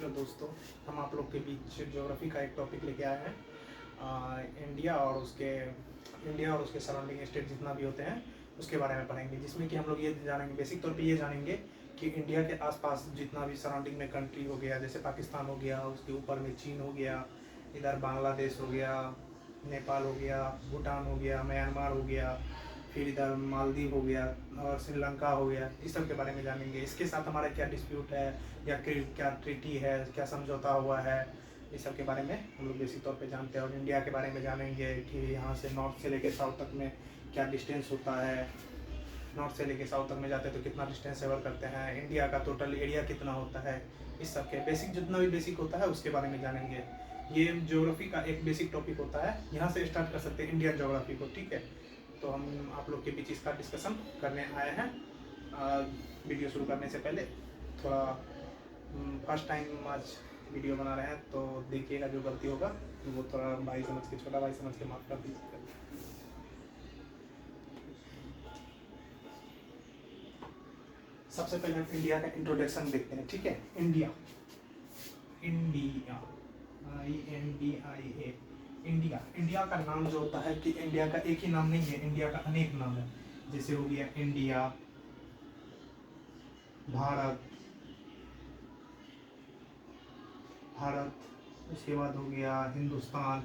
Hello दोस्तों, हम आप लोग के बीच ज्योग्राफी का एक टॉपिक लेके आए हैं। इंडिया और उसके सराउंडिंग स्टेट जितना भी होते हैं उसके बारे में पढ़ेंगे, जिसमें कि हम लोग ये जानेंगे, बेसिक तौर पे ये जानेंगे कि इंडिया के आसपास जितना भी सराउंडिंग में कंट्री हो गया, जैसे पाकिस्तान हो गया, उसके ऊपर में चीन हो गया, इधर बांग्लादेश हो गया, नेपाल हो गया, भूटान हो गया, म्यांमार हो गया, फिर इधर मालदीव हो गया और श्रीलंका हो गया, इस सब के बारे में जानेंगे। इसके साथ हमारा क्या डिस्प्यूट है या क्या ट्रीटी है, क्या समझौता हुआ है, इस सब के बारे में हम लोग बेसिक तौर पे जानते हैं। और इंडिया के बारे में जानेंगे कि यहाँ से नॉर्थ से लेके साउथ तक में क्या डिस्टेंस होता है, नॉर्थ से लेके साउथ तक में जाते हैं तो कितना डिस्टेंस कवर करते हैं, इंडिया का टोटल एरिया कितना होता है, इस सब के बेसिक जितना भी बेसिक होता है उसके बारे में जानेंगे। ये ज्योग्राफी का एक बेसिक टॉपिक होता है, यहाँ से स्टार्ट कर सकते हैं इंडियन ज्योग्राफी को, ठीक है। तो हम आप लोग के बीच इसका डिस्कशन करने आए हैं। वीडियो शुरू करने से पहले थोड़ा फर्स्ट टाइम आज वीडियो बना रहे हैं तो देखिएगा, जो गलती होगा तो वो थोड़ा भाई समझ के, छोटा भाई समझ के माफ कर दीजिएगा। सबसे पहले हम इंडिया का इंट्रोडक्शन देखते हैं, ठीक है। India, India, INDIA, India. India का नाम जो होता है कि इंडिया का एक ही नाम नहीं है, इंडिया का अनेक नाम है। जैसे हो गया इंडिया, भारत, भारत, उसके बाद हो गया हिंदुस्तान,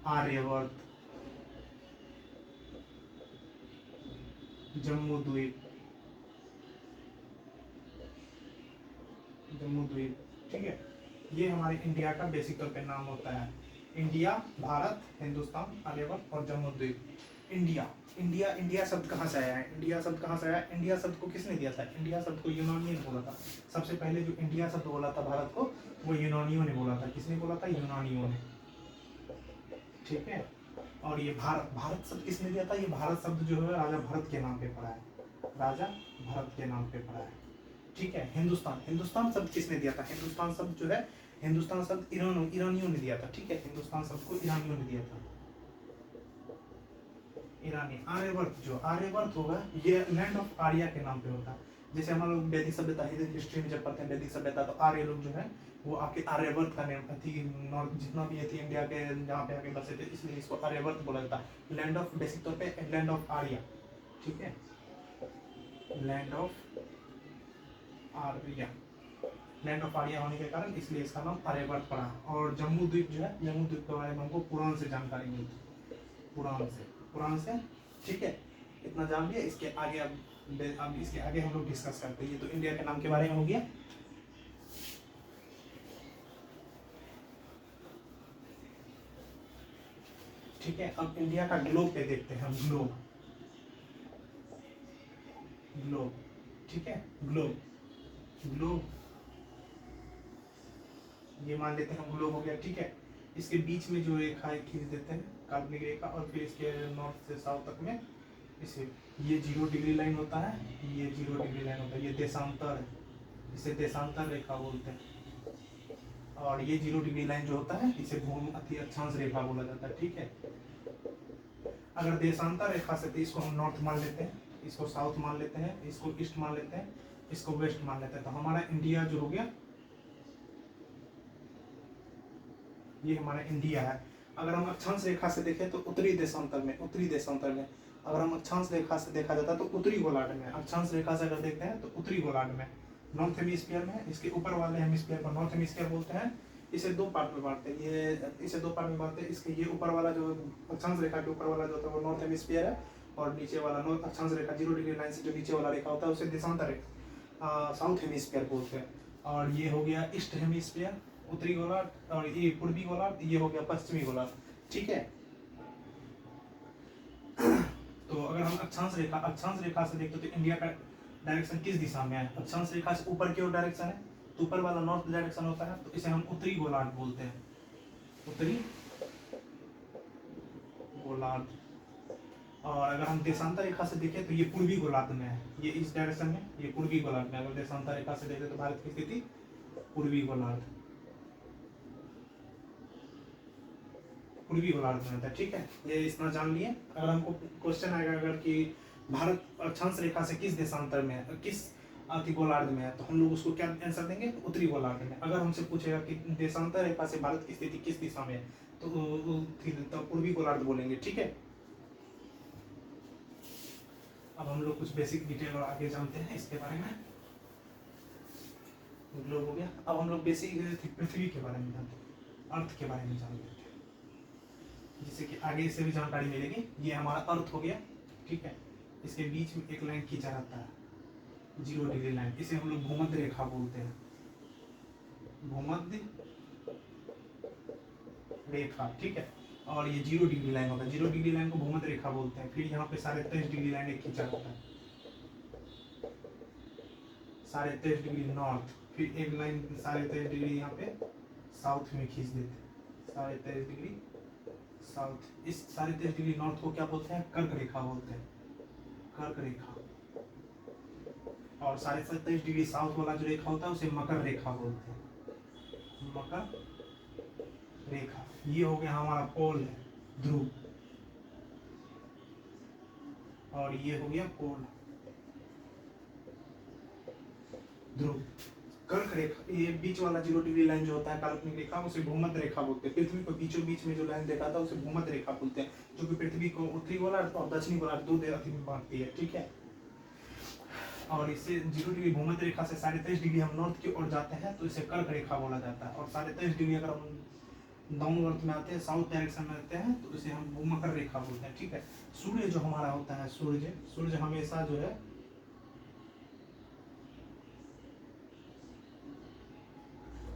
आर्यवर्त, जम्मू द्वीप, जम्मू द्वीप, ठीक है। ये हमारे इंडिया का बेसिक तौर पे नाम होता है। इंडिया, भारत, हिंदुस्तान, आर्यवर्त और जम्मू द्वीप। इंडिया, इंडिया, इंडिया शब्द कहाँ से आया है? इंडिया शब्द कहाँ से आया? इंडिया शब्द को किसने दिया था? इंडिया शब्द को यूनानियों ने बोला था। सबसे पहले जो इंडिया शब्द बोला था भारत को, वो यूनानियों ने बोला था। किसने बोला था? यूनानियों ने, ठीक है। और ये भारत, भारत शब्द किसने दिया था? ये भारत शब्द जो है राजा भरत के नाम पे पड़ा है, राजा भरत के नाम पे पड़ा है, ठीक है। हिंदुस्तान, हिंदुस्तान शब्द किसने दिया था? हिंदुस्तान शब्द जो है, हिंदुस्तान शब्द ईरानियों ने दिया था, ठीक है। हिंदुस्तान शब्द को ईरानियों ने दिया था, ईरानी। आर्यवर्त, जो आर्यवर्त होगा ये लैंड ऑफ आर्या के नाम पे होता है। जैसे हम लोग वैदिक सभ्यता हिस्ट्री में जब पढ़ते हैं वैदिक सभ्यता, तो आर्य लोग जो है वो आके आर्यवर्त का नेम थी, नॉर्थ जितना भी थी इंडिया के जहाँ पे आके बसे थे, इसलिए इसको आर्यवर्त बोला जाता है। लैंड ऑफ, बेसिक तौर पे लैंड ऑफ आर्या, ठीक है, land of Arya, land of Arya होने के कारण इसलिए इसका नाम आर्यवर्त पड़ा। और जम्मू द्वीप जो है, जम्मू द्वीप के बारे में हमको पुराण से जानकारी मिलती, पुराण से, पुराण से, ठीक है। इतना जान लिया। इसके आगे अब इसके आगे हम लोग डिस्कस करते हैं। ये तो इंडिया के नाम के बारे में हो गया। ठीक है, अब इंडिया का ग्लोब पे देखते हैं हम। ग्लोब, ग्लोब, ठीक है, ग्लोब, ग्लोब, ये मान लेते हैं हम ग्लोब हो गया, ठीक है। इसके बीच में जो रेखा खींच देते हैं, काल्पनिक रेखा, और फिर इसके नॉर्थ से साउथ तक में इसे, ये 0 डिग्री लाइन होता है, ये 0 डिग्री लाइन होता है, ये देशांतर है, इसे देशांतर रेखा बोलते हैं। और ये 0 डिग्री लाइन जो होता है इसे भूमि अति अक्षांश रेखा बोला जाता है, ठीक है। अगर देशांतर रेखा से तो इसको हम नॉर्थ मान लेते हैं, इसको साउथ मान लेते हैं, इसको ईस्ट मान लेते हैं, इसको वेस्ट मान लेते हैं, तो हमारा इंडिया जो हो गया, ये हमारा इंडिया है। अगर हम अक्षांश रेखा से देखें तो उत्तरी देशांतर में, उत्तरी देशांतर में, अगर हम अक्षांश रेखा से देखा जाता है तो उत्तरी गोलार्ध में, अक्षांश रेखा से अगर देखते हैं तो उत्तरी गोलार्ध में, नॉर्थ हेमिस्फीयर में, इसके ऊपर वाले हेमिस्फीयर को नॉर्थ हेमिस्फीयर बोलते हैं। इसे दो पार्ट में बांटते हैं, ये इसे दो पार्ट में बांटते हैं। इसके ये ऊपर वाला जो अक्षांश रेखा के ऊपर वाला जो होता है वो नॉर्थ हेमिस्फीयर है, और नीचे वाला नॉर्थ अक्षांश रेखा 0 डिग्री लाइन से जो नीचे वाला रेखा होता है उसे देशांतर रेखा, साउथ हेमिस्फीयर बोलते हैं। और ये हो गया ईस्ट हेमिस्फीयर, उत्तरी गोलार्ध, और ये पूर्वी गोलार्ध, ये हो गया पश्चिमी गोलार्ध, ठीक है। तो अगर हम अक्षांश रेखा से देखते तो इंडिया का डायरेक्शन किस दिशा में है? अक्षांश रेखा से ऊपर की ओर डायरेक्शन है, तो ऊपर वाला नॉर्थ डायरेक्शन होता है, तो इसे हम उत्तरी गोलार्ध बोलते हैं, उत्तरी गोलार्ध। और अगर हम देशांतर रेखा से देखें तो ये पूर्वी गोलार्ध में है, ये इस डायरेक्शन में, ये पूर्वी गोलार्ध में। अगर देशांतर रेखा से देखें तो भारत की स्थिति पूर्वी गोलार्ध, पूर्वी गोलार्ध में होता है, ठीक है। ये इतना जान लिए। अगर हमको क्वेश्चन आएगा अगर कि भारत अक्षांश रेखा से किस देशांतर में है, किस अति गोलार्ध में है, तो हम लोग उसको क्या आंसर देंगे, उत्तरी गोलार्ध में। अगर हमसे पूछेगा कि देशांतर रेखा से भारत की स्थिति किस दिशा में है, तो पूर्वी गोलार्ध बोलेंगे, ठीक है। अब हम लोग कुछ बेसिक डिटेल और आगे जानते हैं इसके बारे में। ग्लोब हो गया। अब हम लोग बेसिक पृथ्वी के बारे में जानते हैं, अर्थ के बारे में जान लेते हैं, जिससे कि आगे इससे भी जानकारी मिलेगी। ये हमारा अर्थ हो गया, ठीक है। इसके बीच में एक लाइन खींचा रहता है, 0 डिग्री लाइन, इसे हम लोग भूमध्य रेखा बोलते हैं, भूमध्य रेखा, ठीक है। और ये 0 डिग्री लाइन होता है, 0 डिग्री लाइन को भूमध्य रेखा बोलते हैं। फिर यहाँ पे 23.5 डिग्री लाइन एक खींचा होता है, 23.5 डिग्री नॉर्थ, फिर एक लाइन 23.5 डिग्री यहाँ पे साउथ में खींच देते हैं, 23.5 डिग्री साउथ। इस 23.5 डिग्री नॉर्थ को क्या बोलते हैं, कर्क रेखा बोलते हैं, कर्क रेखा। और 27.5 डिग्री साउथ वाला जो रेखा होता है उसे मकर रेखा बोलते हैं, मकर रेखा। ये हो गया हमारा पोल है, ध्रुव, और ये हो गया पोल, ध्रुव। कर्क रेखा, ये बीच वाला 0 डिग्री लाइन जो होता है काल्पनिक रेखा, उसे भूमध्य रेखा बोलते हैं। पृथ्वी को बीचों बीच में जो लाइन देखा था उसे भूमध्य रेखा बोलते हैं, जो कि पृथ्वी को उत्तरी गोलार्ध और दक्षिणी गोलार्ध 2 अति में बांटती है, ठीक है। और इससे 0 डिग्री भूमध्य रेखा से 23.5 डिग्री हम नॉर्थ की ओर जाते हैं तो इसे कर्क रेखा बोला जाता है। और 23.5 डिग्री अगर हम डाउन अर्थ में आते हैं, साउथ डायरेक्शन में आते हैं, तो इसे हम मकर रेखा बोलते हैं, ठीक है। सूर्य जो हमारा होता है, सूर्य हमेशा जो है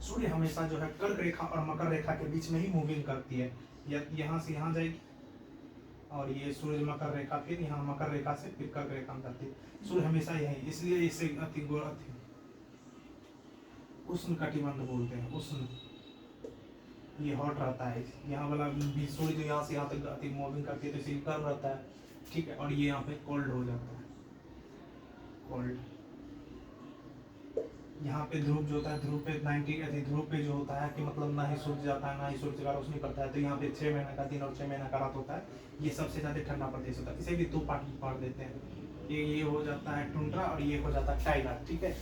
सूर्य हमेशा जो है कर्क रेखा और मकर रेखा के बीच में ही मूविंग करती है, यहाँ से यहाँ जाएगी, और ये सूर्य मकर रेखा, फिर यहाँ मकर रेखा से फिर कर्क रेखा में जाती है। सूर्य हमेशा यही, इसलिए इसे अति उष्ण कटिबंध बोलते हैं, उष्ण। ये हॉट रहता है, यहाँ वाला सूर्य जो यहाँ से यहाँ तक अति मूविंग करती है तो इसे गर्म रहता है, ठीक है। और ये यहाँ पे कोल्ड हो जाता है, कोल्ड। यहाँ पे ध्रुव जो होता है, ध्रुव पे 90 ध्रुव पे जो होता है कि मतलब ना ही सूर्य जाता है ना ही सूर्य का रोशनी पड़ता है, तो यहाँ पे 6 महीने का दिन और 6 महीने का रात होता है। ये सबसे ज्यादा ठंडा प्रदेश होता है। इसे भी 2 पार्ट में बांट देते हैं, ये हो जाता है टुंड्रा और ये हो जाता है टाइगा, ठीक है।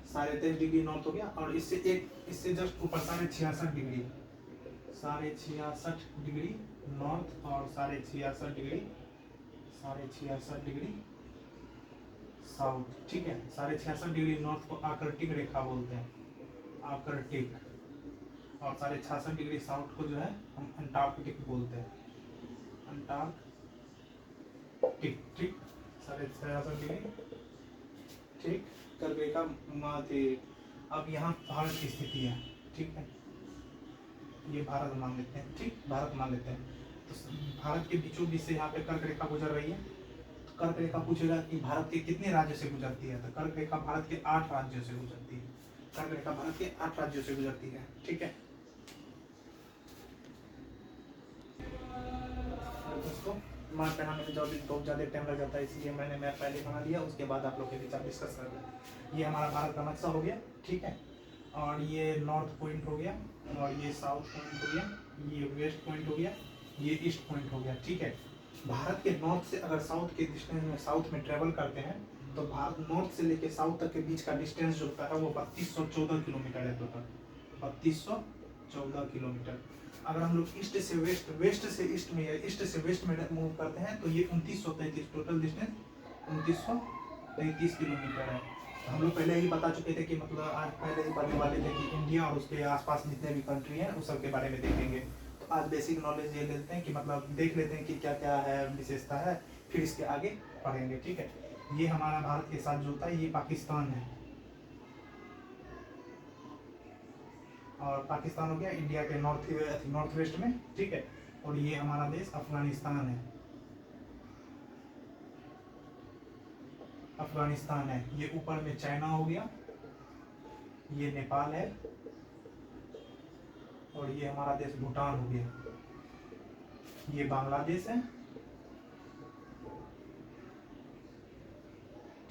23.5 डिग्री नॉर्थ हो गया, और इससे जस्ट ऊपर 66.5 डिग्री, 66.5 डिग्री नॉर्थ और 66.5 डिग्री, 66.5 डिग्री साउथ, ठीक है। 66.5 डिग्री नॉर्थ को आर्कटिक रेखा बोलते हैं, आर्कटिक। और 66.5 डिग्री साउथ को जो है हम अंटार्कटिक बोलते हैं, अंटार्कटिक, ठीक। 66.5 डिग्री, ठीक, कर्क रेखा माथे। अब यहाँ भारत की स्थिति है, ठीक है। ये भारत मान लेते हैं, ठीक, भारत मान लेते हैं। तो भारत के बीचों बीच से यहाँ पे कर्क रेखा गुजर रही है। कर्क रेखा पूछेगा कि भारत के कितने राज्य से गुजरती है, तो कर्क रेखा भारत के 8 राज्यों से गुजरती है, कर्क रेखा भारत के 8 राज्यों से गुजरती है, ठीक है। दोस्तों, मैप बनाने में जब बहुत ज़्यादा टाइम लग जाता है, इसलिए मैंने मैप पहले बना लिया, उसके बाद आप लोग के बीच डिस्कस कर लें। ये हमारा भारत का नक्शा हो गया, ठीक है। और ये नॉर्थ पॉइंट हो गया, और ये साउथ पॉइंट हो गया, ये वेस्ट पॉइंट हो गया, ये ईस्ट पॉइंट हो गया, ठीक है। भारत के नॉर्थ से अगर साउथ के डिस्टेंस में साउथ में ट्रेवल करते हैं, तो भारत नॉर्थ से लेके साउथ तक के बीच का डिस्टेंस जो होता है वो 3214 किलोमीटर है टोटल, 3214 किलोमीटर। अगर हम लोग ईस्ट से वेस्ट, वेस्ट से ईस्ट में या ईस्ट से वेस्ट में मूव करते हैं तो ये 2933, टोटल डिस्टेंस 2933 किलोमीटर है। हम लोग पहले ही बता चुके थे कि मतलब आज पहले ही बताने वाले थे कि इंडिया और उसके आसपास जितने भी कंट्री हैं उस सब के बारे में देखेंगे। तो आज बेसिक नॉलेज ये लेते हैं कि मतलब देख लेते हैं कि क्या क्या है, विशेषता है, फिर इसके आगे पढ़ेंगे, ठीक है। ये हमारा भारत के साथ जो होता है ये पाकिस्तान है, और पाकिस्तान हो गया इंडिया के नॉर्थ वेस्ट में, ठीक है। और ये हमारा देश अफगानिस्तान है, अफगानिस्तान है। ये ऊपर में चाइना हो गया, ये नेपाल है, और ये हमारा देश भूटान हो गया, ये बांग्लादेश है,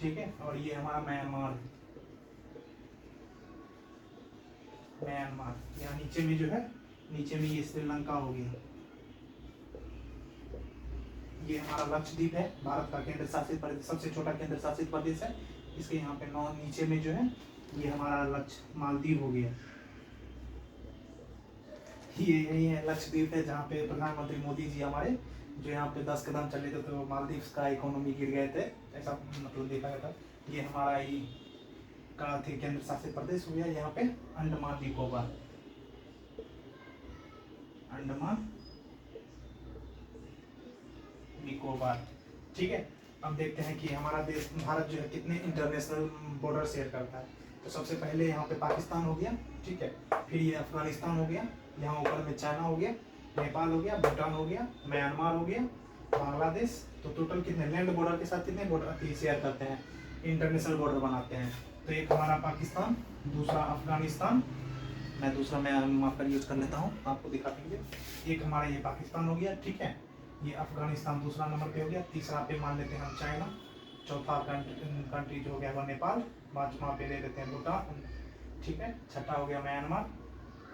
ठीक है। और ये हमारा म्यांमार, म्यांमार। यहाँ नीचे में जो है, नीचे में ये श्रीलंका हो गया, ये हमारा लक्षद्वीप है, भारत का केंद्र शासित प्रदेश, सबसे छोटा केंद्र शासित प्रदेश है। इसके यहाँ पे नौ नीचे में जो है ये हमारा मालदीव हो गया। ये यही है लक्षद्वीप है, जहाँ पे प्रधानमंत्री मोदी जी हमारे जो यहाँ पे 10 कदम चले थे तो मालदीव का इकोनॉमी गिर गए थे, ऐसा मतलब देखा गया था। ये हमारा ही का थे केंद्र शासित प्रदेश हो गया। यहाँ पे अंडमान निकोबार, अंडमान निकोबार, ठीक है। अब देखते हैं कि हमारा देश भारत जो है कितने इंटरनेशनल बॉर्डर शेयर करता है। तो सबसे पहले यहाँ पे पाकिस्तान हो गया, ठीक है। फिर ये अफगानिस्तान हो गया, यहाँ ऊपर में चाइना हो गया, नेपाल हो गया, भूटान हो गया, म्यांमार हो गया, बांग्लादेश। तो टोटल कितने लैंड बॉर्डर के साथ कितने बॉर्डर शेयर करते हैं, इंटरनेशनल बॉर्डर बनाते हैं। तो एक हमारा पाकिस्तान, दूसरा अफगानिस्तान, मैं दूसरा मैं मार्कर पर यूज कर लेता हूँ आपको दिखा देंगे। एक हमारा ये पाकिस्तान हो गया, ठीक है। ये अफगानिस्तान दूसरा नंबर पे हो गया, तीसरा पे मान लेते हैं हम चाइना, चौथा कंट्री जो हो गया वो नेपाल, पाँचवा पे ले लेते हैं भूटान, ठीक है। छठा हो गया म्यांमार,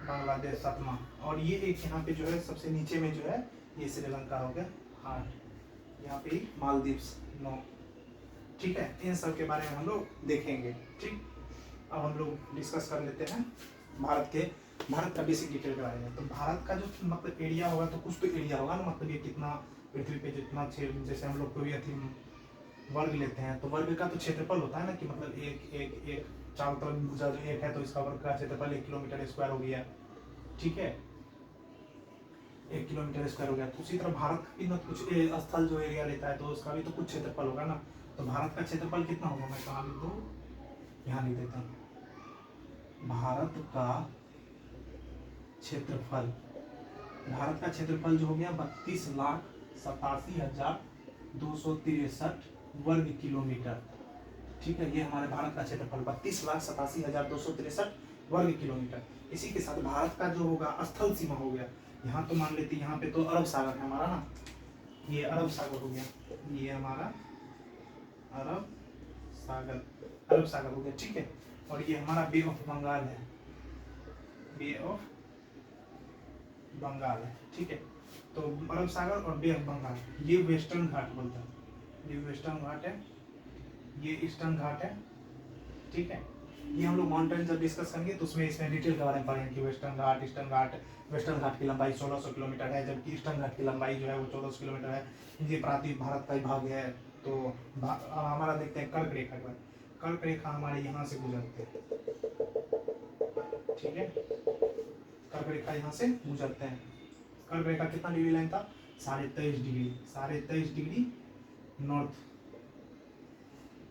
बांग्लादेश सातवां, और ये एक यहाँ पे जो है सबसे नीचे में जो है ये श्रीलंका हो गया 8, यहाँ पे मालदीव्स 9, ठीक है। इन सब के बारे में हम लोग देखेंगे, ठीक। अब हम लोग डिस्कस कर लेते हैं भारत का बेसिक डिटेल के बारे में। तो भारत का जो मतलब एरिया होगा, तो कुछ तो एरिया होगा ना, मतलब ये कितना पृथ्वी पे जितना क्षेत्र, जैसे हम लोग कोई अति वर्ग लेते हैं तो वर्ग का तो क्षेत्रफल होता है ना, कि मतलब एक चारों तरफ भुजा जो एक है तो इसका वर्ग का क्षेत्रफल 1 किलोमीटर स्क्वायर हो गया, ठीक है, 1 किलोमीटर स्क्वायर हो गया। तो उसी तरह भारत का भी ना कुछ स्थल जो एरिया लेता है तो उसका भी तो कुछ क्षेत्रफल होगा ना। तो भारत का क्षेत्रफल कितना होगा, मैं कहाँ लिख दूँ, यहाँ लिख देता हूँ। भारत का क्षेत्रफल, भारत का क्षेत्रफल जो हो गया 32,87,263 वर्ग किलोमीटर, ठीक है। ये हमारे भारत का क्षेत्रफल 32,87,263 वर्ग किलोमीटर। इसी के साथ भारत का जो होगा स्थल सीमा हो गया, यहाँ तो मान लेते हैं यहाँ पे तो अरब सागर है हमारा ना, ये अरब सागर हो गया, ये हमारा अरब सागर हो गया, ठीक है। और ये हमारा बे ऑफ बंगाल है, बे ऑफ बंगाल है, ठीक है। तो अरब सागर और बे ऑफ बंगाल, ये वेस्टर्न घाट बोलता है, ये वेस्टर्न घाट है, ये ईस्टर्न घाट है, ठीक है। ये हम लोग माउंटेन जब डिस्कस करेंगे तो उसमें इसमें डिटेल के बारे में पढ़ेंगे कि वेस्टर्न घाट, ईस्टर्न घाट। वेस्टर्न घाट की लंबाई 1600 किलोमीटर है, जबकि ईस्टर्न घाट की लंबाई जो है वो 1400 किलोमीटर है। ये प्रांतीय भारत का ही भाग है। तो हमारा देखते हैं कर्क रेखा का, कर्क रेखा हमारे यहाँ से गुजरते हैं, ठीक है। कर्क रेखा यहाँ से गुजरते हैं। कर्क रेखा कितना डिग्री लाइन था, 23.5 डिग्री नॉर्थ,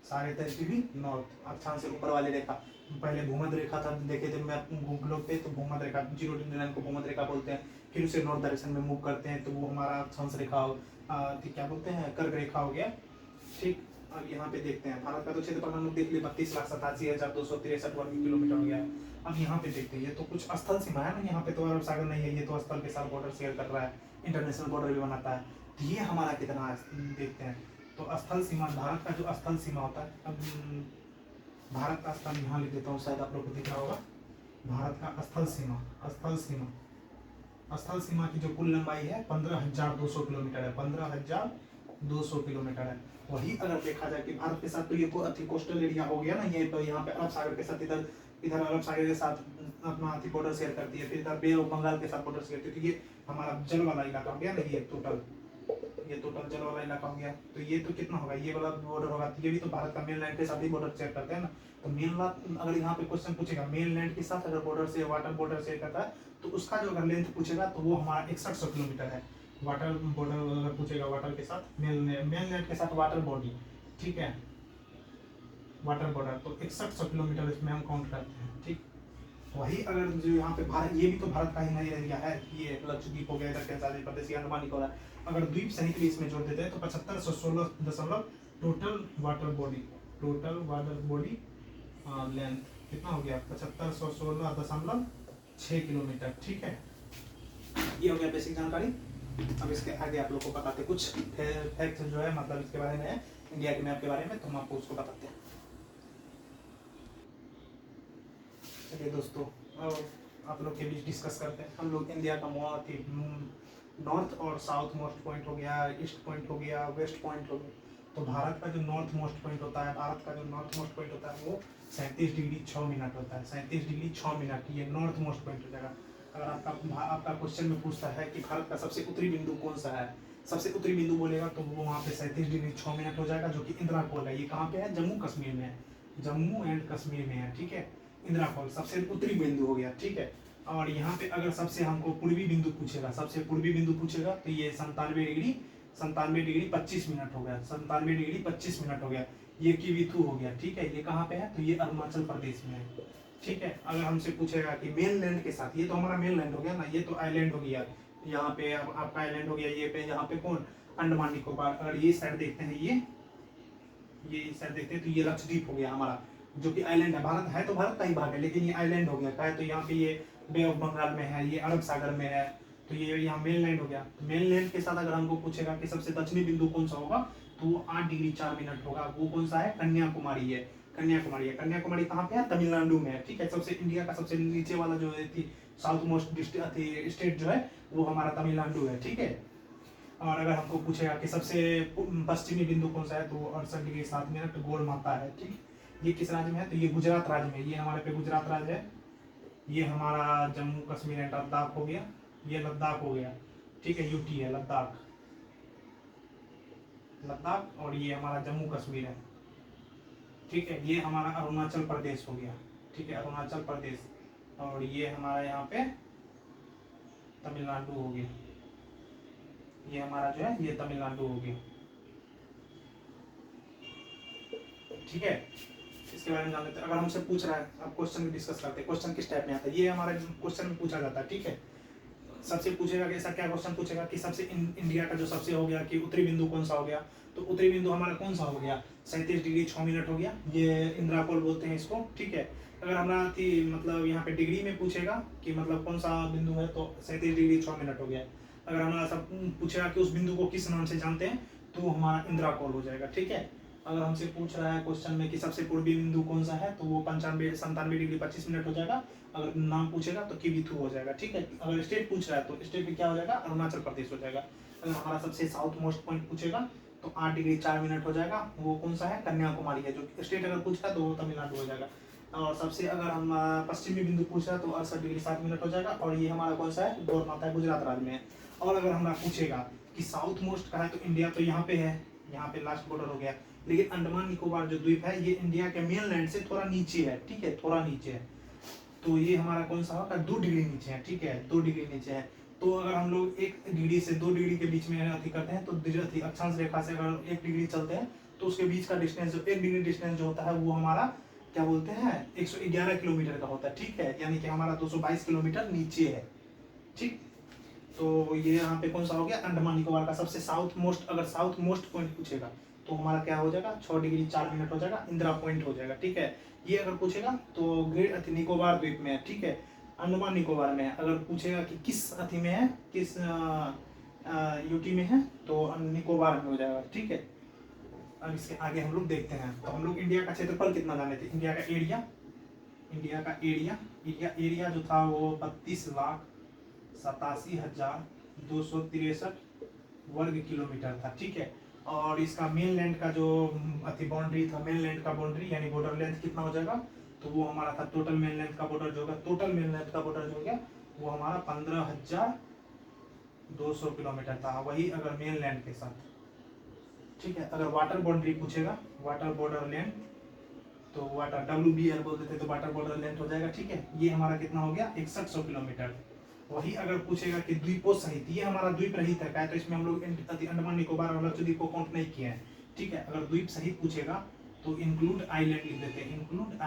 23.5 डिग्री नॉर्थ अक्षांश से ऊपर वाली रेखा। पहले भूमध्य रेखा था, देखे थे मैं गूगल पे, तो भूमध्य रेखा 0 डिग्री लाइन को भूमध्य रेखा बोलते हैं। फिर उसे नॉर्थ डायरेक्शन में मूव करते हैं तो वो हमारा अक्षांश रेखा क्या बोलते हैं, कर्क रेखा हो गया, ठीक। अब यहाँ पे देखते हैं भारत का तो क्षेत्रफल हम लोग देख लिए 32,87,263 वर्ग किलोमीटर हो गया। अब यहाँ पे देखते हैं, ये तो कुछ स्थल सीमा है ना, यहाँ पे तो अरब सागर नहीं है, ये तो स्थल के साथ बॉर्डर शेयर कर रहा है, इंटरनेशनल बॉर्डर भी बनाता है। तो ये हमारा कितना है देखते हैं। तो स्थल सीमा, भारत का जो स्थल सीमा होता है, अब भारत का स्थल यहाँ लिख देता हूँ, शायद आप लोग को दिख रहा होगा। भारत का स्थल सीमा की जो कुल लंबाई है 15,200 किलोमीटर है, 15,200 किलोमीटर है। वही अगर देखा जाए कि भारत के साथ तो ये अति कोस्टल एरिया हो गया ना, ये तो यहाँ पे अरब सागर के साथ इधर अरब सागर के साथ अपना अति बॉर्डर शेयर करती है, फिर इधर बे ऑफ बंगाल के साथ बॉर्डर शेयर करती है। तो ये हमारा जल वाला इलाका हो गया ना, ये टोटल जल वाला इलाका हो गया। तो ये तो कितना होगा, ये वाला बॉर्डर होगा, तो ये भी तो भारत का मेन लैंड के साथ ही बॉर्डर शेयर करते हैं ना। तो मेन लैंड अगर यहाँ पे क्वेश्चन पूछेगा मेन लैंड के साथ अगर बॉर्डर से वाटर बॉर्डर शेयर करता है, तो उसका जो अगर लेंथ पूछेगा तो वो हमारा 6100 किलोमीटर है। वाटर बॉर्डर अगर पूछेगा वाटर के साथ, मेन लैंड के साथ वाटर बॉडी, ठीक है, वाटर बॉर्डर, तो 6100 किलोमीटर इसमें हम काउंट करते हैं, ठीक। वही अगर जो यहाँ पे भारत, ये भी तो भारत का ही नहीं एरिया है, ये लक्षद्वीप हो गया, इधर केंद्र प्रदेश, अंडमान निकोबार। अगर द्वीप सहित भी इसमें जोड़ देते हैं तो 7516 टोटल वाटर बॉडी लेंथ कितना हो गया, 7516.6 किलोमीटर, ठीक है। ये हो गया बेसिक जानकारी। अब इसके आगे आप लोग को बताते कुछ फैक्ट जो है, मतलब इसके बारे में, इंडिया के मैप के बारे में, तो हम आपको उसको बताते हैं। चलिए दोस्तों, अब आप लोग के बीच डिस्कस करते हैं। हम लोग इंडिया का नॉर्थ और साउथ मोस्ट पॉइंट हो गया, ईस्ट पॉइंट हो गया, वेस्ट पॉइंट हो गया। तो भारत का जो नॉर्थ मोस्ट पॉइंट होता है, भारत का जो नॉर्थ मोस्ट पॉइंट होता है वो 37 डिग्री 6 मिनट होता है, 37 डिग्री 6 मिनट, ये नॉर्थ मोस्ट पॉइंट हो जाएगा। अगर आपका क्वेश्चन में पूछता है कि भारत का सबसे उत्तरी बिंदु कौन सा है, सबसे उत्तरी बिंदु बोलेगा तो वो वहाँ पे 37 डिग्री 6 मिनट हो जाएगा, जो कि इंदिरा कोल है। ये कहाँ पे है? जम्मू कश्मीर में है, जम्मू एंड कश्मीर में है, ठीक है। इंदिरा कोल सबसे उत्तरी बिंदु हो गया, ठीक है। और यहाँ पे अगर सबसे हमको पूर्वी बिंदु पूछेगा, सबसे पूर्वी बिंदु पूछेगा तो ये 97 डिग्री 25 मिनट हो गया, 97 डिग्री 25 मिनट हो गया। ये किविथु हो गया, ठीक है। ये कहाँ पे है? तो ये अरुणाचल प्रदेश में है, ठीक है। अगर हमसे पूछेगा कि मेन लैंड के साथ, ये तो हमारा मेन लैंड हो गया ना, ये तो आइलैंड हो गया, यहाँ पे अब आपका आइलैंड हो गया, ये पे यहाँ पे कौन? अंडमान निकोबार। अगर ये साइड देखते हैं, ये साइड देखते हैं तो ये लक्षद्वीप हो गया हमारा, जो कि आइलैंड है। भारत है तो भारत का ही भाग है, लेकिन ये आइलैंड हो गया। क्या है? तो यहाँ पे ये बे ऑफ बंगाल में है, ये अरब सागर में है, तो ये यहाँ मेन लैंड हो गया। तो मेन लैंड के साथ अगर हमको पूछेगा कि सबसे दक्षिणी बिंदु कौन सा होगा, तो वो 8 डिग्री 4 मिनट होगा। वो कौन सा है? कन्याकुमारी है, कन्याकुमारी है। कन्याकुमारी कहाँ पे है? तमिलनाडु में है, ठीक है। सबसे इंडिया का सबसे नीचे वाला जो है साउथ मोस्ट स्टेट जो है वो हमारा तमिलनाडु है, ठीक है। और अगर हमको पूछेगा कि सबसे पश्चिमी बिंदु कौन सा है, तो 68 डिग्री 7 मिनट गोल माता है, ठीक। ये किस राज्य में है? तो ये गुजरात राज्य में, ये हमारे पे गुजरात राज्य है। ये हमारा जम्मू कश्मीर एंड लद्दाख हो गया, ये लद्दाख हो गया, ठीक है। यूटी है लद्दाख, लद्दाख। और ये हमारा जम्मू कश्मीर है, ठीक है। ये हमारा अरुणाचल प्रदेश हो गया, ठीक है, अरुणाचल प्रदेश। और ये हमारा यहाँ पे तमिलनाडु हो गया, ये हमारा जो है ये तमिलनाडु हो गया, ठीक है। इसके बारे में जान लेते हैं। अगर हमसे पूछ रहा है, अब क्वेश्चन में डिस्कस करते हैं, क्वेश्चन किस टाइप में आता है, ये हमारे क्वेश्चन में पूछा जाता है, ठीक है। सबसे पूछेगा कि ऐसा क्या क्वेश्चन पूछेगा कि सबसे इंडिया का जो सबसे हो गया कि उत्तरी बिंदु कौन सा हो गया, तो उत्तरी बिंदु हमारा कौन सा हो गया? 37 डिग्री 6 मिनट हो गया, ये इंदिरा कोल बोलते हैं इसको, ठीक है। अगर हमारा मतलब यहाँ पे डिग्री में पूछेगा कि मतलब कौन सा बिंदु है, तो 37 डिग्री 6 मिनट हो गया। अगर हमारा सब पूछेगा कि उस बिंदु को किस नाम से जानते हैं, तो हमारा इंदिरा कोल हो जाएगा, ठीक है। अगर हमसे पूछ रहा है क्वेश्चन में कि सबसे पूर्वी बिंदु कौन सा है, तो वो 97 डिग्री 25 मिनट हो जाएगा। अगर नाम पूछेगा तो किविथु हो जाएगा, ठीक है। अगर स्टेट पूछ रहा है तो स्टेट में क्या हो जाएगा? अरुणाचल प्रदेश हो जाएगा। अगर हमारा सबसे साउथ मोस्ट पॉइंट पूछेगा तो 8 डिग्री 4 मिनट हो जाएगा, वो कौन सा है? कन्याकुमारी है। जो स्टेट अगर पूछ रहा है तो वो तमिलनाडु हो जाएगा। और सबसे अगर हम पश्चिमी बिंदु पूछ रहा है तो 68 डिग्री 7 मिनट हो जाएगा, और ये हमारा कौन सा है? गौर माता है, गुजरात राज्य में है। और अगर हमारा पूछेगा कि साउथ मोस्ट का है, तो इंडिया तो यहाँ पे है, यहाँ पे लास्ट बॉर्डर हो गया। लेकिन अंडमान निकोबार जो द्वीप है ये इंडिया के मेन लैंड से थोड़ा नीचे है, ठीक है, थोड़ा नीचे है। तो ये हमारा कौन सा होगा? 2 डिग्री नीचे है, ठीक है, 2 डिग्री नीचे है। तो अगर हम लोग 1 डिग्री से 2 डिग्री के बीच में अति करते हैं, तो अक्षांश रेखा से अगर 1 डिग्री चलते हैं तो उसके बीच का डिस्टेंस, जो 1 डिग्री डिस्टेंस जो होता है वो हमारा क्या बोलते हैं? 111 किलोमीटर का होता है, ठीक है। यानी कि हमारा 222 किलोमीटर नीचे है, ठीक। तो ये यहाँ पे कौन सा हो गया? अंडमान निकोबार का सबसे साउथ मोस्ट। अगर साउथ मोस्ट पॉइंट पूछेगा तो हमारा क्या हो जाएगा? 6 डिग्री 4 मिनट हो जाएगा, इंदिरा पॉइंट हो जाएगा, ठीक है। ये अगर पूछेगा तो ग्रेट निकोबार द्वीप में है, ठीक है, अंडमान निकोबार में है। अगर पूछेगा कि किस अति में है, किस यूटी में है, तो निकोबार में हो जाएगा, ठीक है। अब इसके आगे हम लोग देखते हैं। तो हम लोग इंडिया का क्षेत्रफल कितना जाने थे? इंडिया का एरिया, एरिया जो था वो 32,87,263 वर्ग किलोमीटर था, ठीक है। और इसका मेन लैंड का जो बाउंड्री था, मेन लैंड का बाउंड्री यानी बॉर्डर लेंथ कितना हो जाएगा? तो वो हमारा था टोटल मेन लेंथ का बॉर्डर जो होगा, टोटल मेन लेंथ का बॉर्डर जो हो गया वो हमारा 15,200 किलोमीटर था, वही अगर मेन लैंड के साथ, ठीक है। अगर वाटर बाउंड्री पूछेगा, वाटर बॉर्डर लेंथ, तो वाटर WBL बोलते थे, तो वाटर बॉर्डर लेंथ हो जाएगा, ठीक है। ये हमारा कितना हो गया? 6100 किलोमीटर। वही अगर पूछेगा कि द्वीपों सहित, ये हमारा द्वीप रहित है, तो इसमें हम लोग अंडमान निकोबार और लक्षद्वीप को काउंट नहीं किए हैं, ठीक है। अगर द्वीप सहित पूछेगा तो इंक्लूड आइलैंड लिख देते हैं, इंक्लूड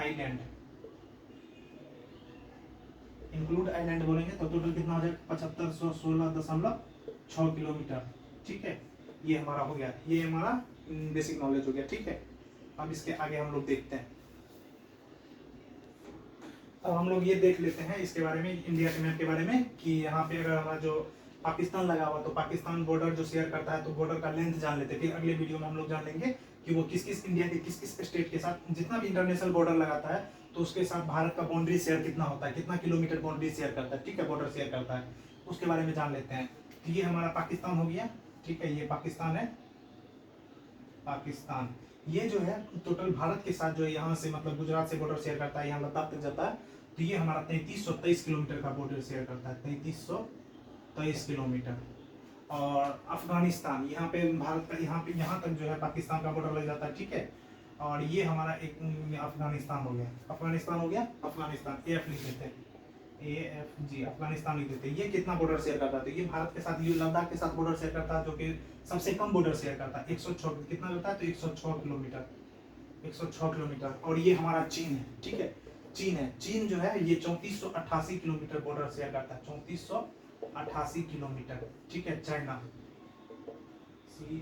आइलैंड बोलेंगे तो टोटल कितना हो जाएगा? 7516.6 किलोमीटर, ठीक है। ये हमारा हो गया, ये हमारा बेसिक नॉलेज हो गया, ठीक है। अब इसके आगे हम लोग देखते हैं। अब हम लोग ये देख लेते हैं इसके बारे में, इंडिया के मैप के बारे में, कि यहाँ पे अगर हमारा जो पाकिस्तान लगा हुआ, तो पाकिस्तान बॉर्डर जो शेयर करता है, तो बॉर्डर का लेंथ जान लेते हैं। फिर अगले वीडियो में हम लोग जान लेंगे कि वो किस किस इंडिया के किस किस स्टेट के साथ, जितना भी इंटरनेशनल बॉर्डर लगाता है तो उसके साथ भारत का बाउंड्री शेयर कितना होता है, कितना किलोमीटर बाउंड्री शेयर करता है, ठीक है, बॉर्डर शेयर करता है, उसके बारे में जान लेते हैं। तो ये हमारा पाकिस्तान हो गया, ठीक है, ये पाकिस्तान है, पाकिस्तान। ये जो है टोटल भारत के साथ जो है यहाँ से मतलब गुजरात से बॉर्डर शेयर करता है, यहाँ लद्दाख तक जाता है, तो ये हमारा 3323 किलोमीटर का बॉर्डर शेयर करता है, 3323 किलोमीटर। और अफगानिस्तान, यहाँ पे भारत का यहाँ तक जो है पाकिस्तान का बॉर्डर लग जाता है, ठीक है। और ये हमारा एक अफगानिस्तान हो गया, अफगानिस्तान हो गया, अफगानिस्तान एफ लिख देते हैं, AFG, अफगानिस्तान लिख देते हैं। ये कितना बॉर्डर शेयर करता है, तो ये भारत के साथ, ये लद्दाख के साथ बॉर्डर शेयर करता है, जो कि सबसे कम बॉर्डर शेयर करता है, 106 कितना करता है, तो 106 किलोमीटर, 106 किलोमीटर। और ये हमारा चीन है, ठीक है, चीन है, चीन जो है ये 3488 किलोमीटर बॉर्डर शेयर करता है, 3488 किलोमीटर, ठीक है। China, CHIN,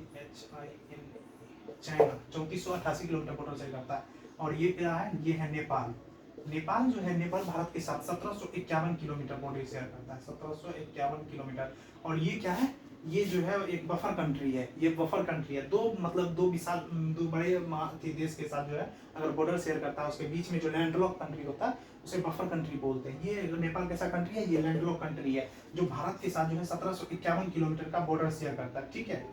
China 3488 kilometre border share करता है। और ये क्या है, ये है नेपाल, नेपाल जो है, नेपाल भारत के साथ 1751 किलोमीटर बॉर्डर शेयर करता है, 1751 किलोमीटर। और ये क्या है, ये जो है एक बफर कंट्री है, ये बफर कंट्री है, दो मतलब दो विशाल, दो बड़े देश के साथ जो है अगर बॉर्डर शेयर करता है, उसके बीच में जो लैंडलॉक कंट्री होता है उसे बफर कंट्री बोलते हैं। ये नेपाल कैसा कंट्री है, ये लैंडलॉक कंट्री है, जो भारत के साथ जो है 1751 किलोमीटर का बॉर्डर शेयर करता है, ठीक है,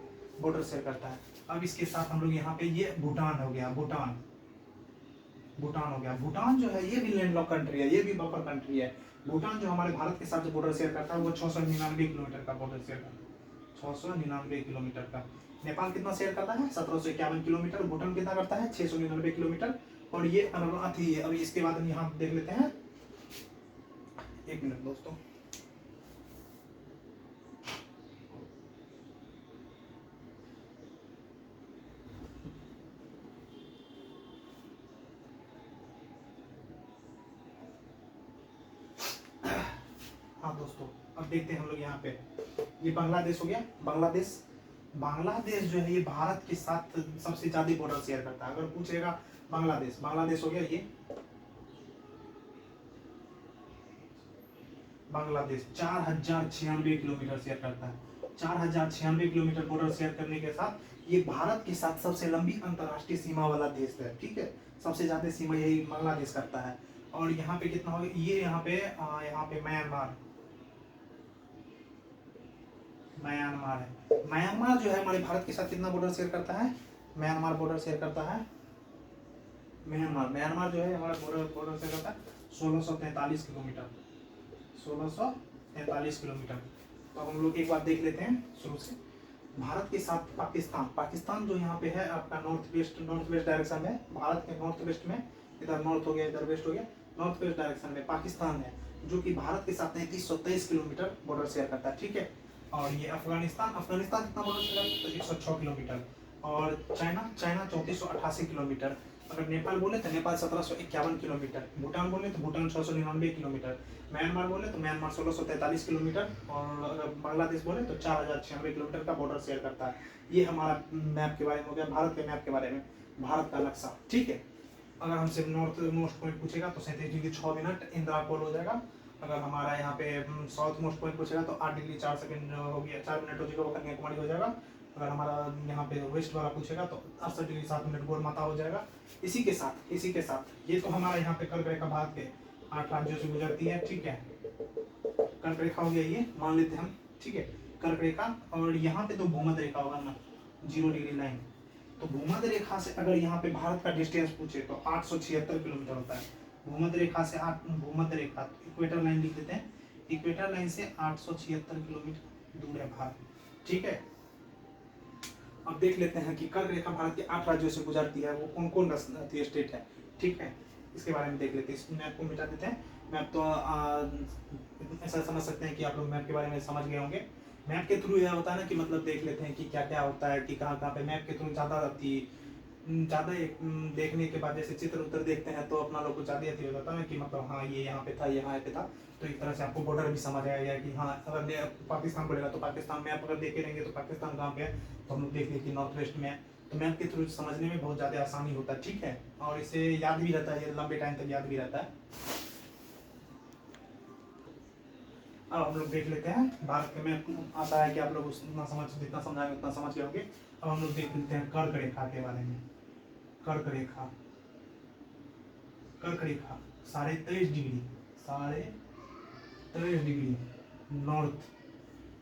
बॉर्डर शेयर करता है। अब इसके साथ हम लोग यहाँ पे, ये भूटान हो गया, भूटान, भूटान हो गया। भूटान जो है ये भी लैंडलॉक कंट्री है, ये भी बफर कंट्री है। भूटान जो हमारे भारत के साथ जो बॉर्डर शेयर करता है वो 699 किलोमीटर का बॉर्डर शेयर करता है, 699 किलोमीटर का। नेपाल कितना शेयर करता है, 1751 किलोमीटर। भूटान कितना करता है, 699 किलोमीटर। और ये अथी है। अभी इसके बाद हम यहाँ देख लेते हैं, एक मिनट दोस्तों, हाँ दोस्तों, अब देखते हैं हम लोग यहाँ पे, ये बांग्लादेश हो गया, बांग्लादेश। बांग्लादेश जो है ये भारत के साथ सबसे ज्यादा बॉर्डर शेयर करता है। अगर पूछेगा बांग्लादेश, बांग्लादेश हो गया ये, बांग्लादेश 4096 किलोमीटर शेयर करता है, 4096 किलोमीटर बॉर्डर शेयर करने के साथ ये भारत के साथ सबसे लंबी अंतरराष्ट्रीय सीमा वाला देश है, ठीक है, सबसे ज्यादा सीमा यही बांग्लादेश करता है। और यहाँ पे कितना होगा, ये यहाँ पे म्यांमार, म्यांमार है। म्यांमार जो है हमारे भारत के साथ कितना बॉर्डर शेयर करता है, म्यांमार बॉर्डर शेयर करता है, म्यांमार, म्यांमार जो है हमारा बॉर्डर शेयर करता है 1643 किलोमीटर, 1643 किलोमीटर। तो हम लोग एक बात देख लेते हैं शुरू से, भारत के साथ पाकिस्तान, पाकिस्तान जो यहाँ पे है आपका नॉर्थ वेस्ट डायरेक्शन में, भारत के नॉर्थ वेस्ट में, इधर नॉर्थ हो गया, इधर वेस्ट हो गया, नॉर्थ वेस्ट डायरेक्शन में पाकिस्तान है, जो कि भारत के साथ 3323 किलोमीटर बॉर्डर शेयर करता है, ठीक है। और ये अफगानिस्तान, अफगानिस्तान कितना बॉर्डर शेयर करता है, 106 किलोमीटर। और चाइना, चाइना 3488 किलोमीटर। अगर नेपाल बोले तो नेपाल 1751 किलोमीटर, भूटान बोले तो भूटान 699 किलोमीटर, म्यांमार बोले तो म्यांमार 1643 किलोमीटर, और अगर बांग्लादेश बोले तो 4096 किलोमीटर का बॉर्डर शेयर करता है। ये हमारा मैप के बारे में हो गया, भारत के मैप के बारे में, भारत का नक्शा, ठीक है। अगर हमसे नॉर्थ मोस्ट पॉइंट पूछेगा तो 37 डिग्री 6 मिनट इंदिरा कोल हो जाएगा। अगर हमारा यहाँ पे साउथ मोस्ट पॉइंट पूछेगा तो 8 डिग्री 4 सेकंड हो गया, 4 मिनट हो जाएगा, वो कन्याकुमारी हो जाएगा। अगर हमारा यहाँ पे वेस्ट वाला पूछेगा तो 68 डिग्री 7 मिनट गोल माता हो जाएगा। इसी के साथ ये तो हमारा यहाँ पे कर्क रेखा भारत के 8 राज्यों से गुजरती है, ठीक है, कर्क रेखा हो गया ये, मान लेते हैं हम, ठीक है, कर्क रेखा। और यहाँ पे तो भूमध्य रेखा होगा ना, 0 डिग्री लाइन। तो भूमध्य रेखा से अगर यहाँ पे भारत का डिस्टेंस पूछे तो 876 किलोमीटर होता है। भूमध्य रेखा से भूमध्य रेखा, इक्वेटर लाइन लिख देते हैं, इक्वेटर लाइन से 876 किलोमीटर दूर है भारत, ठीक है। अब देख लेते हैं कि कर्क रेखा भारत के 8 राज्यों से गुजरती है, वो कौन कौन स्टेट है, ठीक है, इसके बारे में देख लेते हैं। इस मैप को मिटा देते हैं। मैप तो ऐसा समझ सकते हैं कि आप लोग मैप के बारे में समझ गए होंगे। मैप के थ्रू यह होता है ना कि मतलब देख लेते हैं कि क्या क्या होता है, कि कहाँ कहाँ पे, मैप के थ्रू ज़्यादा देखने के बाद जैसे चित्र उत्तर देखते हैं तो अपना लोग को ज़्यादा अति हो जाता है ना कि मतलब हाँ ये यहाँ पे था, यहाँ पे था, तो एक तरह से आपको बॉर्डर भी समझ आएगा कि हाँ अगर पाकिस्तान बोलेगा तो पाकिस्तान, मैप अगर देखे रहेंगे तो पाकिस्तान कहाँ पे है, तो हम लोग देख लें कि नॉर्थ वेस्ट में है। तो मैप के थ्रू समझने में बहुत ज़्यादा आसानी होता है, ठीक है, और इसे याद भी रहता है, लंबे टाइम तक याद भी रहता है। अब हम लोग देख लेते हैं भारत के मैप, आशा है कि आप लोग जितना समझाएंगे उतना समझ गए होंगे। अब हम लोग देख लेते हैं कर्क रेखा के बारे में। कर्क रेखा, कर्क रेखा 23.5 डिग्री, 23.5 डिग्री नॉर्थ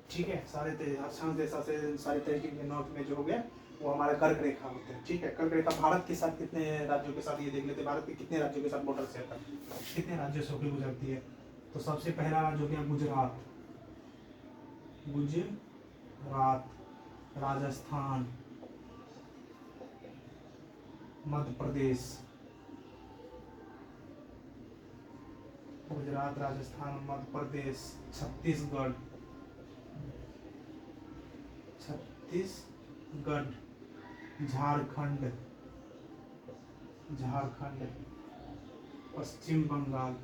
ठीक है। अक्षांश रेखा से सारे 23 डिग्री नॉर्थ में जो हो गया वो हमारा कर्क रेखा होते हैं। ठीक है, कर्क रेखा भारत के साथ कितने राज्यों के साथ, ये देख लेते हैं भारत के कितने राज्यों के साथ बॉर्डर शेयर करती है, कितने राज्यों से होकर गुजरती है। तो सबसे पहला राज्य हो गया गुजरात, गुजरात, राजस्थान, मध्य प्रदेश, गुजरात, राजस्थान, मध्य प्रदेश, छत्तीसगढ़, छत्तीसगढ़, झारखंड, झारखंड, पश्चिम बंगाल,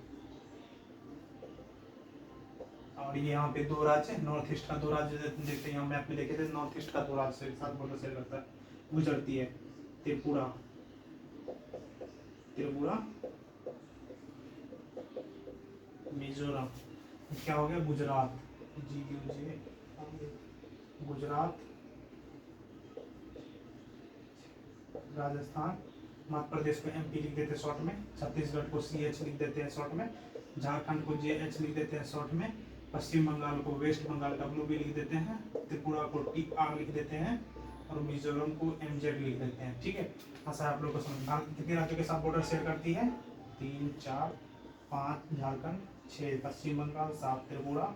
और ये यहाँ पे दो राज्य नॉर्थ ईस्ट का, दो राज्य देखते हैं यहाँ मैप में देखे थे, नॉर्थ ईस्ट का दो राज्य से साथ बॉर्डर शेयर करता है, गुजरती है। त्रिपुरा, त्रिपुरा, मिजोरम, क्या हो गया गुजरात, गुजरात, राजस्थान, मध्य प्रदेश को एमपी लिख देते हैं शॉर्ट में, छत्तीसगढ़ को सीएच लिख देते हैं शॉर्ट में, झारखंड को जेएच लिख देते हैं शॉर्ट में, पश्चिम बंगाल को वेस्ट बंगाल डब्ल्यू भी लिख देते हैं, त्रिपुरा को टीआर लिख देते हैं, और मिजोरम को एमजेड लिख देते हैं। ठीक है, ऐसा आप लोग को समझ। भारत कितने राज्यों के साथ बॉर्डर शेयर करती है, 3, 4, 5 झारखंड, 6 पश्चिम बंगाल, 7 त्रिपुरा,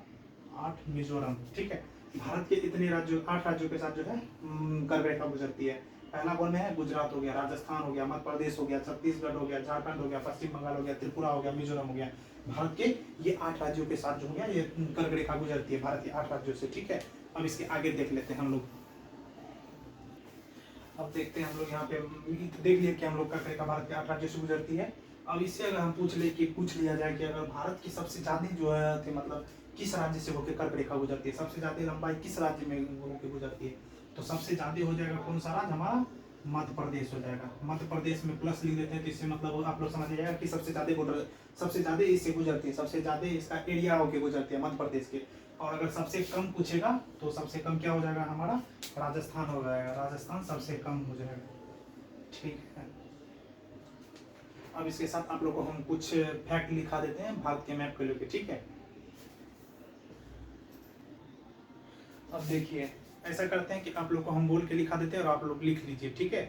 8 मिजोरम। ठीक है, भारत के इतने राज्यों 8 राज्यों के साथ जो है कर्क रेखा गुजरती है। पहला कौन में है, गुजरात हो गया, राजस्थान हो गया, मध्य प्रदेश हो गया, छत्तीसगढ़ हो गया, झारखंड हो गया, पश्चिम बंगाल हो गया, त्रिपुरा हो गया, मिजोरम हो गया। भारत के ये 8 राज्यों के साथ जो हो गया ये कर्क रेखा गुजरती है भारत के 8 राज्यों से। ठीक है, अब इसके आगे देख लेते हैं हम लोग। अब देखते हैं हम लोग यहाँ पे देख लिए कि हम लोग कर्क रेखा भारत के 8 राज्यों से गुजरती है। अब इससे अगर हम पूछ लिया जाए कि अगर भारत की सबसे ज्यादा जो है मतलब किस राज्य से होकर कर्क रेखा गुजरती है, सबसे ज्यादा लंबाई किस राज्य में होकर गुजरती है, तो सबसे ज्यादा हो जाएगा कौन सा राज्य हमारा, मध्य प्रदेश हो जाएगा। मध्य प्रदेश में प्लस लिख देते हैं तो इससे मतलब आप लोग समझ जाएगा कि सबसे ज्यादा बॉर्डर, सबसे ज्यादा इससे गुजरती है, सबसे ज्यादा इसका एरिया होके गुजरती है मध्य प्रदेश के। और अगर सबसे कम पूछेगा तो सबसे कम क्या हो जाएगा हमारा, राजस्थान हो जाएगा, राजस्थान सबसे कम हो जाएगा। ठीक है, अब इसके साथ आप लोग को हम कुछ फैक्ट लिखा देते हैं भारत के मैप को लेकर। ठीक है, अब देखिए ऐसा करते हैं कि आप लोग को हम बोल के लिखा देते हैं और आप लोग लिख लीजिए। ठीक है,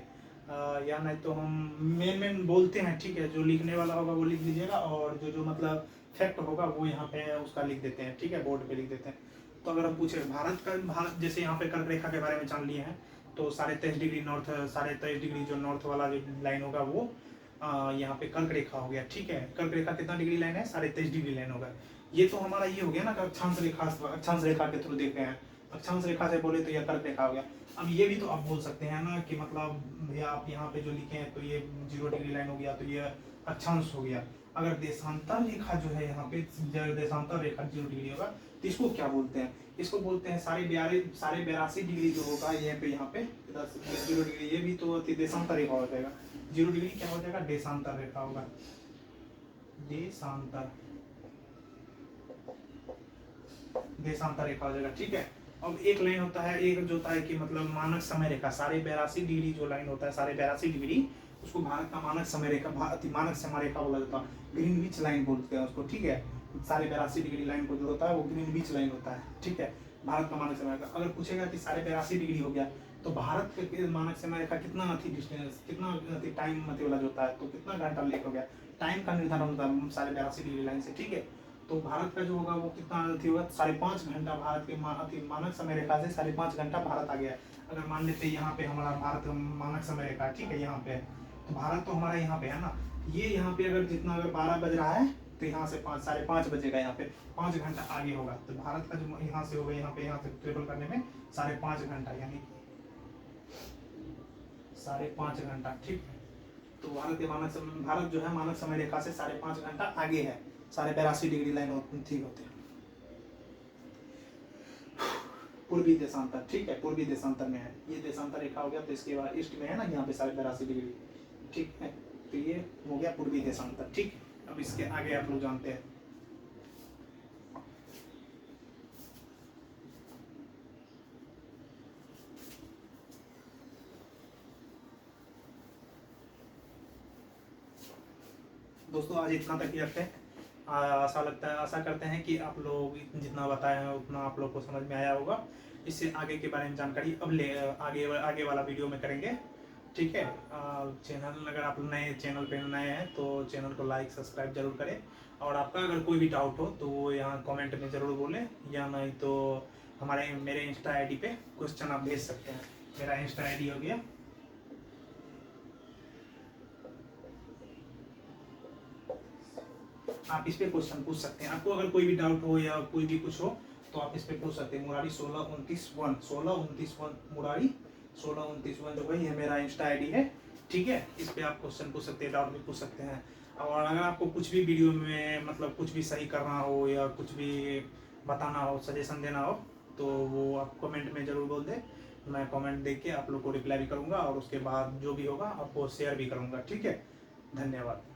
या नहीं तो हम मेन बोलते हैं। ठीक है, जो लिखने वाला होगा वो लिख लीजिएगा और जो मतलब फैक्ट होगा वो यहाँ पे उसका लिख देते हैं। ठीक है, बोर्ड पे लिख देते हैं। तो अगर हम पूछे भारत जैसे यहाँ पे कर्क रेखा के बारे में जान लिए हैं, तो 23.5 डिग्री नॉर्थ, 23.5 डिग्री जो नॉर्थ वाला जो लाइन होगा वो यहाँ पे कर्क रेखा हो गया। ठीक है, कर्क रेखा कितना डिग्री लाइन है, 23.5 डिग्री लाइन होगा। ये तो हमारा ये हो गया ना अक्षांश रेखा के थ्रू देख रहे हैं, अक्षांश रेखा से बोले तो यह कर्क रेखा हो गया। अब ये भी तो आप बोल सकते हैं ना कि मतलब भैया आप यहाँ पे जो लिखे हैं तो ये 0 डिग्री लाइन हो गया तो ये अक्षांश हो गया। अगर देशांतर रेखा जो है यहाँ पे देशांतर रेखा 0 डिग्री होगा तो इसको क्या बोलते हैं, इसको बोलते हैं 82 डिग्री जो होगा यहाँ पे 0 डिग्री, ये भी तो देशांतर रेखा हो जाएगा। 0 डिग्री क्या हो जाएगा, देशांतर रेखा होगा, देशांतर रेखा हो जाएगा। ठीक है, अब एक लाइन होता है, एक जो होता है कि मतलब मानक समय रेखा, 82 डिग्री जो लाइन होता है 82 डिग्री, उसको भारत का मानक समय रेखा, मानक समय रेखा बोला जाता है, ग्रीनविच लाइन बोलते हैं उसको। ठीक है, 82 डिग्री लाइन को जो होता है वो ग्रीनविच लाइन होता है। ठीक है, भारत का मानक समय रेखा। अगर पूछेगा कि 82 डिग्री हो गया तो भारत के मानक समय रेखा कितना डिस्टेंस, कितना टाइम वाला जो होता है, तो कितना घंटा लेट हो गया, टाइम का निर्धारण होता है 82 डिग्री लाइन से। ठीक है, तो भारत का जो होगा वो कितना होगा, 5.5 घंटा भारत के मानक समय रेखा से 5.5 घंटा भारत आ गया। अगर मान लेते हैं यहाँ पे हमारा भारत मानक समय रेखा, ठीक है, यहाँ पे तो भारत तो हमारा यहाँ पे है ना, ये यहाँ पे अगर जितना अगर 12 बज रहा है तो यहाँ से 5:30 बजेगा, यहाँ पे 5 घंटा आगे होगा। तो भारत का जो यहाँ से होगा यहाँ से ट्रेवल करने में 5.5 घंटा, यानी 5.5 घंटा। ठीक है, तो भारत जो है मानक समय रेखा से 5.5 घंटा आगे है, 82 डिग्री लाइन ठीक होते हैं। पूर्वी देशांतर, ठीक है, पूर्वी देशांतर में है, ये देशांतर रेखा हो गया। तो इसके बाद ईस्ट में है ना यहाँ पे 82 डिग्री। ठीक है, तो ये हो गया पूर्वी देशांतर। ठीक, अब इसके आगे आप लोग जानते हैं। दोस्तों आज इतना तक ही रखते हैं। आशा करते हैं कि आप लोग जितना बताए हैं उतना आप लोग को समझ में आया होगा। इससे आगे के बारे में जानकारी अब आगे वाला वीडियो में करेंगे। ठीक है, चैनल अगर आप नए चैनल पे नए हैं तो चैनल को लाइक सब्सक्राइब जरूर करें, और आपका अगर कोई भी डाउट हो तो वो यहाँ कमेंट में ज़रूर बोलें, या नहीं तो मेरे इंस्टा आईडी पे क्वेश्चन आप भेज सकते हैं। मेरा इंस्टा आईडी हो गया, आप इस पे क्वेश्चन पूछ सकते हैं। आपको अगर कोई भी डाउट हो या कोई भी कुछ हो तो आप इस पे पूछ सकते हैं। मुरारी 1629 मुरारी 1629 जो है ये मेरा इंस्टा आईडी है। ठीक है, इस पे आप क्वेश्चन पूछ सकते हैं, डाउट भी पूछ सकते हैं। और अगर आपको कुछ भी वीडियो में मतलब कुछ भी सही करना हो या कुछ भी बताना हो, सजेशन देना हो, तो वो आप कमेंट में ज़रूर बोल दें। मैं कमेंट देख के आप लोग को रिप्लाई भी करूँगा, और उसके बाद जो भी होगा आपको शेयर भी करूँगा। ठीक है, धन्यवाद।